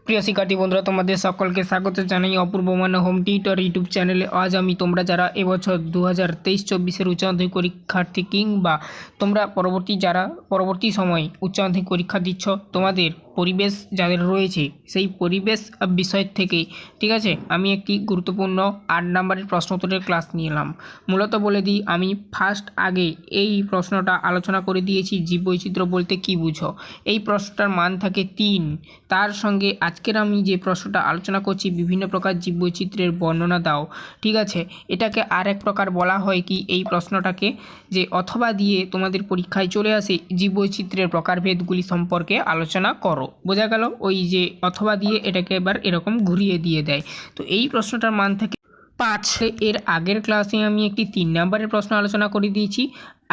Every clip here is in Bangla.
প্রিয় শিক্ষার্থী বন্ধুরা, তোমাদের সকলকে স্বাগত জানাই অপূর্ব মানে হোম টিউটর ইউটিউব চ্যানেলে। আজ আমি তোমরা যারা এবছর 2023-24 উচ্চ মাধ্যমিক পরীক্ষার্থী কিংবা তোমরা পরবর্তী সময় উচ্চ মাধ্যমিক পরীক্ষা দিচ্ছ, তোমাদের পরিবেশ যাদের রয়েছে সেই পরিবেশ বিষয় থেকে ঠিক আছে আমি একটি গুরুত্বপূর্ণ 8 নম্বরের প্রশ্ন উত্তরের ক্লাস নিয়ে এলাম। মূলত বলে দিই, আমি ফার্স্ট আগে এই প্রশ্নটা আলোচনা করে দিয়েছি, জীববৈচিত্র্য বলতে কী বুঝো। এই প্রশ্নটার মান থাকে 3। তার সঙ্গে আজকের আমি যে প্রশ্নটা আলোচনা করছি, বিভিন্ন প্রকার জীববৈচিত্র্যের বর্ণনা দাও। ঠিক আছে, এটাকে আর এক প্রকার বলা হয় কি, এই প্রশ্নটাকে যে অথবা দিয়ে তোমাদের পরীক্ষায় চলে আসে জীববৈচিত্র্যের প্রকারভেদগুলি সম্পর্কে আলোচনা করো। বোঝা গেল? ওই যে অথবা দিয়ে এটাকে এবার এরকম ঘুরিয়ে দিয়ে দেয়। তো এই প্রশ্নটার মান থাকে 5। এর আগের ক্লাসে আমি একটি 3 নম্বরের প্রশ্ন আলোচনা করে দিয়েছি।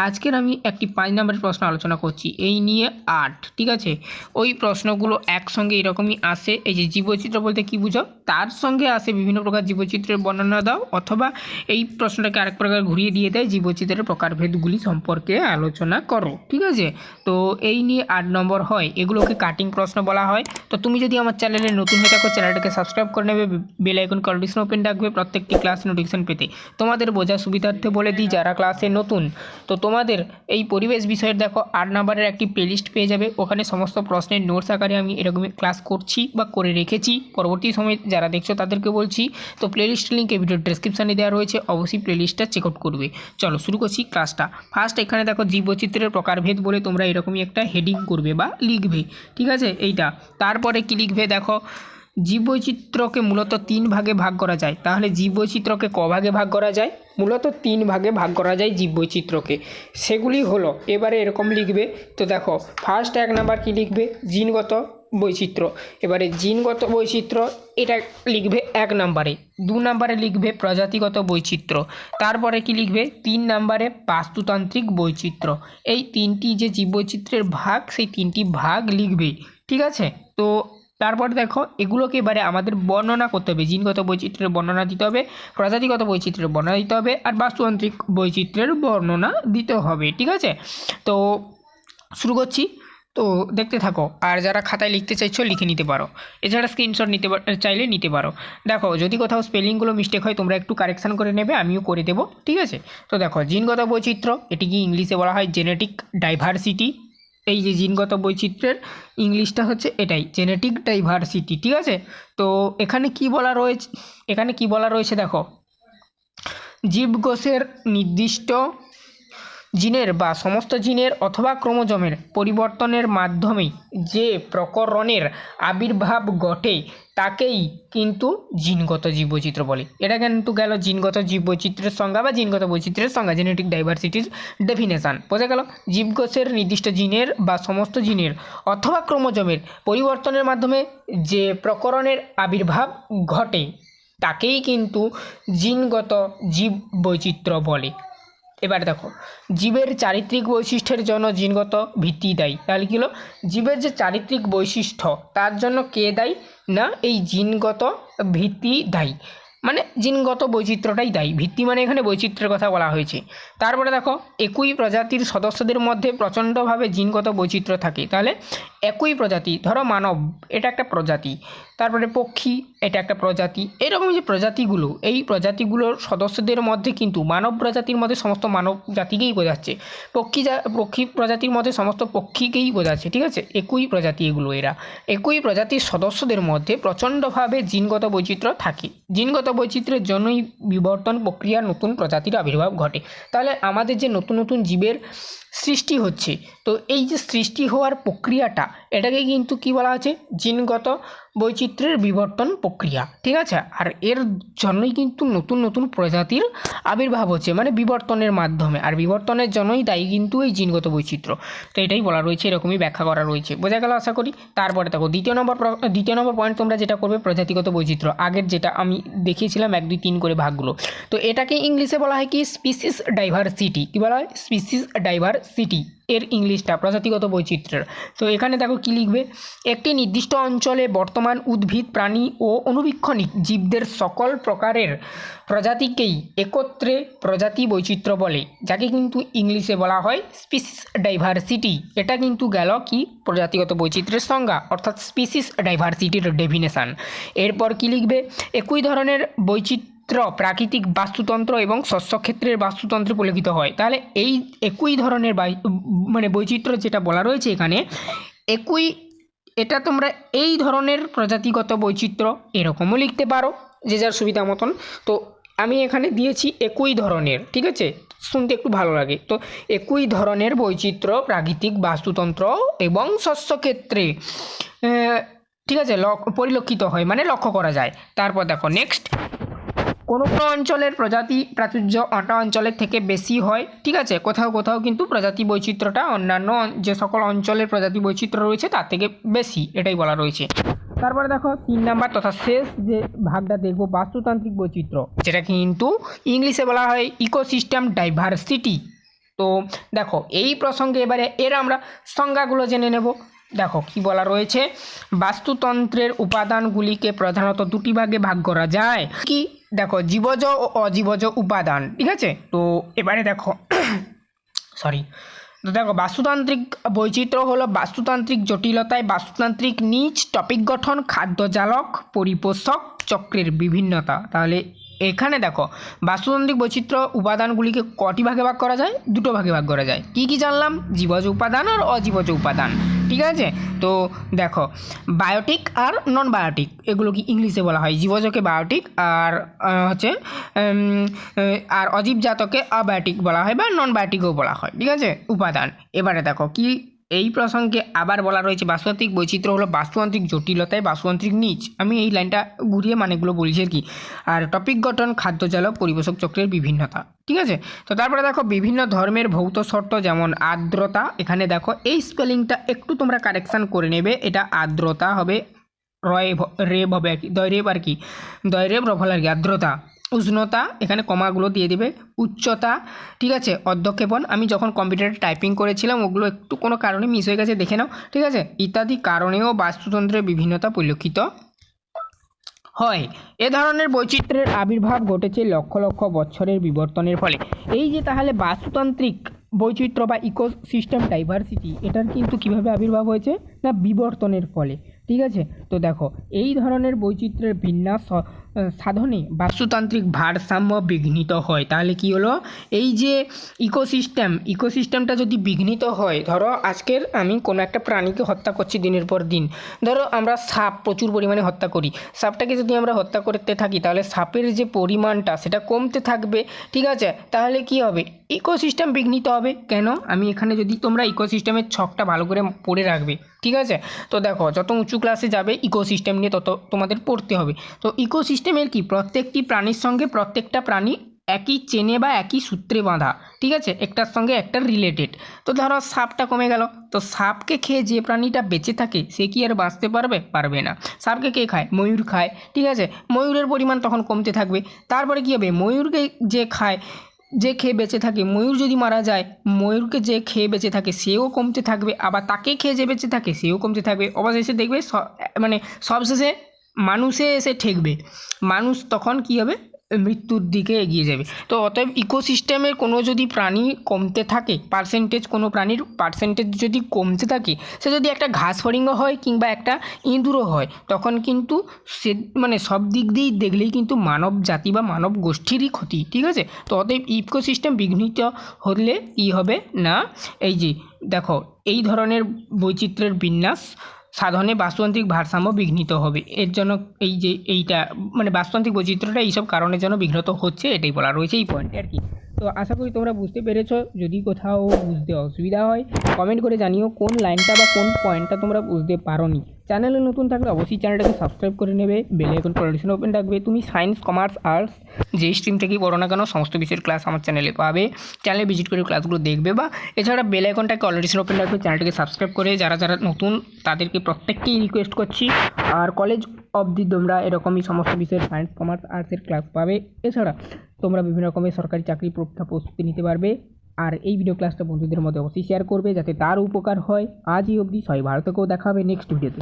আজকের আমি একটি 5 নম্বরের প্রশ্ন আলোচনা করছি, এই নিয়ে 8। ঠিক আছে, ওই প্রশ্নগুলো একসঙ্গে এরকমই আসে। এই যে জীববৈচিত্র্য বলতে কী বুঝো, তার সঙ্গে আসে বিভিন্ন প্রকার জীববৈচিত্র্যের বর্ণনা দাও, অথবা এই প্রশ্নটাকে আরেক প্রকার ঘুরিয়ে দিয়ে দেয়, জীববৈচিত্র্যের প্রকারভেদগুলি সম্পর্কে আলোচনা করো। ঠিক আছে, তো এই নিয়ে 8 নম্বর হয়। এগুলোকে কাটিং প্রশ্ন বলা হয়। তো তুমি যদি আমার চ্যানেলে নতুন হয়ে থাকো, চ্যানেলটাকে সাবস্ক্রাইব করে নেবে, বেল আইকনকে অলওয়েজ ওপেন রাখবে প্রত্যেকটি ক্লাস নোটিফিকেশন পেতে। তোমাদের বোঝার সুবিধার্থে বলে দিই, যারা ক্লাসে নতুন, তো তোমাদের এই পরিবেশ বিষয়ের দেখো 8 নম্বরের একটি প্লেলিস্ট পেয়ে যাবে। ওখানে সমস্ত প্রশ্নের নোটস আকারে আমি এরকমই ক্লাস করছি বা করে রেখেছি। পরবর্তী সময়ে যারা দেখছো তাদেরকে বলছি, তো প্লেলিস্ট লিঙ্ক এই ভিডিওর ডেসক্রিপশানে দেওয়া রয়েছে, অবশ্যই প্লেলিস্টটা চেক আউট করবে। চলো শুরু করছি ক্লাসটা। ফার্স্ট এখানে দেখো জীববৈচিত্র্যের প্রকারভেদ বলে তোমরা এরকমই একটা হেডিং করবে বা লিখবে। ঠিক আছে, এইটা। তারপরে কি লিখবে দেখো, জীববৈচিত্র্যকে মূলত 3 ভাগে ভাগ করা যায়। তাহলে জীববৈচিত্র্যকে ক ভাগে ভাগ করা যায়? মূলত 3 ভাগে ভাগ করা যায় জীববৈচিত্র্যকে। সেগুলি হলো, এবারে এরকম লিখবে। তো দেখো, ফার্স্ট 1 নাম্বার কী লিখবে, জিনগত বৈচিত্র্য। এবারে জিনগত বৈচিত্র্য এটা লিখবে 1 নম্বরে। 2 নম্বরে লিখবে প্রজাতিগত বৈচিত্র্য। তারপরে কি লিখবে, 3 নম্বরে বাস্তুতান্ত্রিক বৈচিত্র্য। এই 3টি যে জীববৈচিত্র্যের ভাগ, সেই 3টি ভাগ লিখবে। ঠিক আছে, তো তারপর দেখো, এগুলোকে এবারে আমাদের বর্ণনা করতে হবে। জিনগত বৈচিত্র্যের বর্ণনা দিতে হবে, প্রজাতিগত বৈচিত্র্যের বর্ণনা দিতে হবে, আর বাস্তুতান্ত্রিক বৈচিত্র্যের বর্ণনা দিতে হবে। ঠিক আছে, তো শুরু করছি। তো দেখতে থাকো, আর যারা খাতায় লিখতে চাইছো লিখে নিতে পারো, এছাড়া স্ক্রিনশট নিতে চাইলে নিতে পারো। দেখো, যদি কোথাও স্পেলিংগুলো মিস্টেক হয় তোমরা একটু কারেকশান করে নেবে, আমিও করে দেবো। ঠিক আছে, তো দেখো, জিনগত বৈচিত্র্য, এটিকে ইংলিশে বলা হয় জেনেটিক ডাইভার্সিটি। এই যে জিনগত বৈচিত্র্যের ইংলিশটা হচ্ছে এটাই, জেনেটিক ডাইভার্সিটি। ঠিক আছে, তো এখানে কি বলা রয়েছে দেখো, জীবকোষের নির্দিষ্ট জিনের বা সমস্ত জিনের অথবা ক্রোমোজোমের পরিবর্তনের মাধ্যমে যে প্রকরণের আবির্ভাব ঘটে তাকেই কিন্তু জিনগত জীববৈচিত্র্য বলে। এটা কিন্তু গেল জিনগত জীববৈচিত্র্যের সংজ্ঞা বা জিনগত বৈচিত্র্যের সংজ্ঞা, জেনেটিক ডাইভার্সিটির ডেফিনেশান। বোঝা গেল? জীবকোষের নির্দিষ্ট জিনের বা সমস্ত জিনের অথবা ক্রোমোজোমের পরিবর্তনের মাধ্যমে যে প্রকরণের আবির্ভাব ঘটে তাকেই কিন্তু জিনগত জীববৈচিত্র্য বলে। এবার দেখো, জীবের চারিত্রিক বৈশিষ্ট্যের জন্য জিনগত ভিত্তি দায়ী। তাহলে কী হলো, জীবের যে চারিত্রিক বৈশিষ্ট্য তার জন্য কে দায়ী না, এই জিনগত ভিত্তি দায়ী। মানে জিনগত বৈচিত্র্যটাই দায়ী, ভিত্তি মানে এখানে বৈচিত্র্যের কথা বলা হয়েছে। তারপরে দেখো, একই প্রজাতির সদস্যদের মধ্যে প্রচণ্ডভাবে জিনগত বৈচিত্র্য থাকে। তাহলে একই প্রজাতি, ধরো মানব, এটা একটা প্রজাতি, তারপরে পক্ষী, এটা একটা প্রজাতি। এরকম যে প্রজাতিগুলো, এই প্রজাতিগুলোর সদস্যদের মধ্যে কিন্তু মানব প্রজাতির মধ্যে সমস্ত মানব জাতিকেই বোঝাচ্ছে, পক্ষী প্রজাতির মধ্যে সমস্ত পক্ষীকেই বোঝাচ্ছে। ঠিক আছে, একই প্রজাতি এগুলো, এরা একই প্রজাতির সদস্যদের মধ্যে প্রচণ্ডভাবে জিনগত বৈচিত্র্য থাকে। জিনগত বৈচিত্র্যের জন্যই বিবর্তন প্রক্রিয়ার নতুন প্রজাতির আবির্ভাব ঘটে। তাহলে আমাদের যে নতুন নতুন জীবের সৃষ্টি হচ্ছে, তো এই যে সৃষ্টি হওয়ার প্রক্রিয়াটা, এটাকে কিন্তু কী বলা আছে, জিনগত বৈচিত্র্যের বিবর্তন প্রক্রিয়া। ঠিক আছে, আর এর জন্যই কিন্তু নতুন নতুন প্রজাতির আবির্ভাব হচ্ছে, মানে বিবর্তনের মাধ্যমে, আর বিবর্তনের জন্যই দায়ী কিন্তু এই জিনগত বৈচিত্র্য। তো এটাই বলা রয়েছে, এরকমই ব্যাখ্যা করা রয়েছে। বোঝা গেল আশা করি। তারপরে দেখো, দ্বিতীয় নম্বর পয়েন্ট তোমরা যেটা করবে, প্রজাতিগত বৈচিত্র্য। আগের যেটা আমি দেখিয়েছিলাম 1, 2, 3 করে ভাগগুলো, তো এটাকে ইংলিশে বলা হয় কি, স্পিসিস ডাইভার্সিটি। কী বলা হয়? Species diversity. ডাইভার্সিটি এর ইংলিশটা প্রজাতিগত বৈচিত্র্যের। তো এখানে দেখো কী লিখবে, একটি নির্দিষ্ট অঞ্চলে বর্তমান উদ্ভিদ প্রাণী ও অনুবীক্ষণিক জীবদের সকল প্রকারের প্রজাতিকেই একত্রে প্রজাতি বৈচিত্র্য বলে, যাকে কিন্তু ইংলিশে বলা হয় স্পিসিস ডাইভার্সিটি। এটা কিন্তু গেল কি প্রজাতিগত বৈচিত্র্যের সংজ্ঞা, অর্থাৎ স্পিসিস ডাইভার্সিটির ডেফিনেশান। এরপর কি লিখবে, একই ধরনের বৈচিত্র্য প্রাকৃতিক বাস্তুতন্ত্র এবং শস্যক্ষেত্রের বাস্তুতন্ত্রে পরিলক্ষিত হয়। তাহলে এই একই ধরনের মানে বৈচিত্র্য যেটা বলা রয়েছে এখানে, এটা তোমরা এই ধরনের প্রজাতিগত বৈচিত্র্য এরকমও লিখতে পারো যে যার সুবিধা মতন। তো আমি এখানে দিয়েছি একই ধরনের, ঠিক আছে, শুনতে একটু ভালো লাগে। তো একই ধরনের বৈচিত্র্য প্রাকৃতিক বাস্তুতন্ত্র এবং শস্যক্ষেত্রে ঠিক আছে পরিলক্ষিত হয়, মানে লক্ষ্য করা যায়। তারপর দেখো নেক্সট, কোনো কোনো অঞ্চলের প্রজাতি প্রাচুর্য অন্য অঞ্চলের থেকে বেশি হয়, ঠিক আছে, কোথাও কোথাও কিন্তু প্রজাতি বৈচিত্র্যটা অন্যান্য যে সকল অঞ্চলের প্রজাতি বৈচিত্র্য রয়েছে তার থেকে বেশি, এটাই বলা রয়েছে। তারপরে দেখো 3 নাম্বার তথা শেষ যে ভাগটা দেখবো, বাস্তুতান্ত্রিক বৈচিত্র্য, যেটা কিন্তু ইংলিশে বলা হয় ইকোসিস্টেম ডাইভার্সিটি। তো দেখো এই প্রসঙ্গে এবারে আমরা সংজ্ঞাগুলো জেনে নেব। দেখো কি বলা রয়েছে, বাস্তুতন্ত্রের উপাদানগুলিকে প্রধানত দুটি ভাগে ভাগ করা যায়। কি দেখো, জীবজ ও অজীবজ উপাদান, ঠিক আছে। তো এবারে দেখো তো দেখো বাস্তুতান্ত্রিক বৈচিত্র্য হলো বাস্তুতান্ত্রিক জটিলতায় বাস্তুতান্ত্রিক নিচ, টপিক গঠন, খাদ্যজালক, পরিপোষক চক্রের বিভিন্নতা। তাহলে এখানে দেখো বাস্তুতান্ত্রিক বৈচিত্র্য উপাদানগুলিকে কটি ভাগে ভাগ করা যায়, দুটো ভাগে ভাগ করা যায়। কি কি জানলাম, জীবজ উপাদান আর অজীবজ উপাদান, ঠিক আছে। তো দেখো বায়োটিক আর নন বায়োটিক, এগুলো কি ইংলিশে বলা হয়, জীবজকে বায়োটিক আর হচ্ছে আর অজীবজাতকে অবায়োটিক বলা হয় বা নন বায়োটিকও বলা হয়, ঠিক আছে, উপাদান। এবারে দেখো কি এই প্রসঙ্গে আবার বলা রয়েছে, বাস্তুতান্ত্রিক বৈচিত্র্য হলো বাস্তুতান্ত্রিক জটিলতায় বাস্তুতান্ত্রিক নিচ, আমি এই লাইনটা ঘুরিয়ে মানেগুলো বলছি আর কি। আর টপিক গঠন, খাদ্যজালক, পরিবেশক চক্রের বিভিন্নতা, ঠিক আছে। তো তারপরে দেখো বিভিন্ন ধর্মের ভৌত শর্ত, যেমন আর্দ্রতা, এখানে দেখো এই স্পেলিংটা একটু তোমরা কারেকশান করে নেবে, এটা আর্দ্রতা হবে রেব হবে আর কি, দয়রেব আর কি, দয়রেব রফল আর কি, আর্দ্রতা। উষ্ণতা, এখানে কমাগুলো দিয়ে দেবে। উচ্চতা, ঠিক আছে। অধ্যক্ষেপণ, আমি যখন কম্পিউটারে টাইপিং করেছিলাম ওগুলো একটু কোনো কারণে মিস হয়ে গেছে, দেখে নাও, ঠিক আছে। ইত্যাদি কারণেও বাস্তুতন্ত্রের বিভিন্নতা পরিলক্ষিত হয়। এ ধরনের বৈচিত্র্যের আবির্ভাব ঘটেছে লক্ষ লক্ষ বছরের বিবর্তনের ফলে। এই যে তাহলে বাস্তুতান্ত্রিক বৈচিত্র্য বা ইকোসিস্টেম ডাইভার্সিটি, এটার কিন্তু কীভাবে আবির্ভাব হয়েছে না বিবর্তনের ফলে, ঠিক আছে। তো দেখো এই ধরনের বৈচিত্র্যের বিন্যাস সাধনে বাস্তুতান্ত্রিক ভারসাম্য বিঘ্নিত হয়। তাহলে কি হলো, এই যে ইকোসিস্টেমটা যদি বিঘ্নিত হয়, ধরো আজকের আমি কোনো একটা প্রাণীকে হত্যা করছি দিনের পর দিন, ধরো আমরা সাপ প্রচুর পরিমাণে হত্যা করি, সাপটাকে যদি আমরা হত্যা করতে থাকি তাহলে সাপের যে পরিমাণটা সেটা কমতে থাকবে, ঠিক আছে। তাহলে কি হবে, ইকোসিস্টেম বিঘ্নিত হবে। কেন, আমি এখানে যদি তোমরা ইকোসিস্টেমের ছকটা ভালো করে পড়ে রাখবে, ঠিক আছে। তো দেখো যত উঁচু ক্লাসে যাবে ইকোসিস্টেম নিয়ে তত তোমাদের পড়তে হবে। তো ইকোসিস্টেমের কি, প্রত্যেকটি প্রাণীর সঙ্গে প্রত্যেকটা প্রাণী একই চেনে বা একই সূত্রে বাঁধা, ঠিক আছে, একটার সঙ্গে একটা রিলেটেড। তো ধরো সাপটা কমে গেল, তো সাপকে খেয়ে যে প্রাণীটা বেঁচে থাকে সে কি আর বাঁচতে পারবে না। সাপকে কে খায়, ময়ূর খায়, ঠিক আছে, ময়ূরের পরিমাণ তখন কমতে থাকবে। তারপরে কী হবে, ময়ূরকে যে খায়, যে খেয়ে বেঁচে থাকে, ময়ূর যদি মারা যায়, ময়ূরকে যে খেয়ে বেঁচে থাকে সেও কমতে থাকবে, আবার তাকে খেয়ে যে বেঁচে থাকে সেও কমতে থাকবে। অবশেষে দেখবে মানে সবশেষে মানুষে এসে ঠেকবে, মানুষ তখন কী হবে, মৃত্যুর দিকে এগিয়ে যাবে। তো অতএব ইকোসিস্টেমের কোনো যদি প্রাণী কমতে থাকে, কোনো প্রাণীর পার্সেন্টেজ যদি কমতে থাকে, সে যদি একটা ঘাস ফড়িঙ্গ হয় কিংবা একটা ইঁদুরও হয়, তখন কিন্তু সে মানে সব দিক দিয়েই দেখলেই কিন্তু মানব জাতি বা মানব গোষ্ঠীরই ক্ষতি, ঠিক আছে। তো অতএব ইকোসিস্টেম বিঘ্নিত হলে কী হবে না, এই যে দেখো এই ধরনের বৈচিত্র্যের বিন্যাস সাধনে বাস্তুতান্ত্রিক ভারসাম্য বিঘ্নিত হবে। এর জন্য এই যে এইটা মানে বাস্তুতান্ত্রিক বৈচিত্র্যটা এইসব কারণের জন্য বিঘ্নিত হচ্ছে, এটাই বলা রয়েছে এই পয়েন্টে আর কি। তো আশা করি তোমরা বুঝতে পেরেছো। যদি কোথাও বুঝতে অসুবিধা হয় কমেন্ট করে জানিও কোন লাইনটা বা কোন পয়েন্টটা তোমরা বুঝতে পারোনি। চ্যানেলে নতুন থাকলে অবশ্যই চ্যানেলটাকে সাবস্ক্রাইব করে নেবে, বেল আইকন নোটিফিকেশন ওপেন রাখবে। তুমি সায়েন্স, কমার্স, আর্টস যেই স্ট্রিম থেকেই পড়ো না কেন সমস্ত বিষয়ের ক্লাস আমার চ্যানেলে পাবে। চ্যানেলে ভিজিট করে ক্লাসগুলো দেখবে, বা এছাড়া বেল আইকনটাকে নোটিফিকেশন ওপেন রাখবে, চ্যানেলটাকে সাবস্ক্রাইব করে। যারা যারা নতুন তাদেরকে প্রত্যেককেই রিকোয়েস্ট করছি। আর কলেজ অবধি তোমরা এরকমই সমস্ত বিষয়ের সায়েন্স, কমার্স, আর্টসের ক্লাস পাবে। এছাড়া তোমরা বিভিন্ন রকমের সরকারি চাকরি পরীক্ষা প্রস্তুতি নিতে পারবে। আর এই ভিডিও ক্লাসটা বন্ধুদের মধ্যে অবশ্যই শেয়ার করবে যাতে তার উপকার হয়। আজই অবধি সবাই ভালো থেকো, দেখা হবে নেক্সট ভিডিওতে।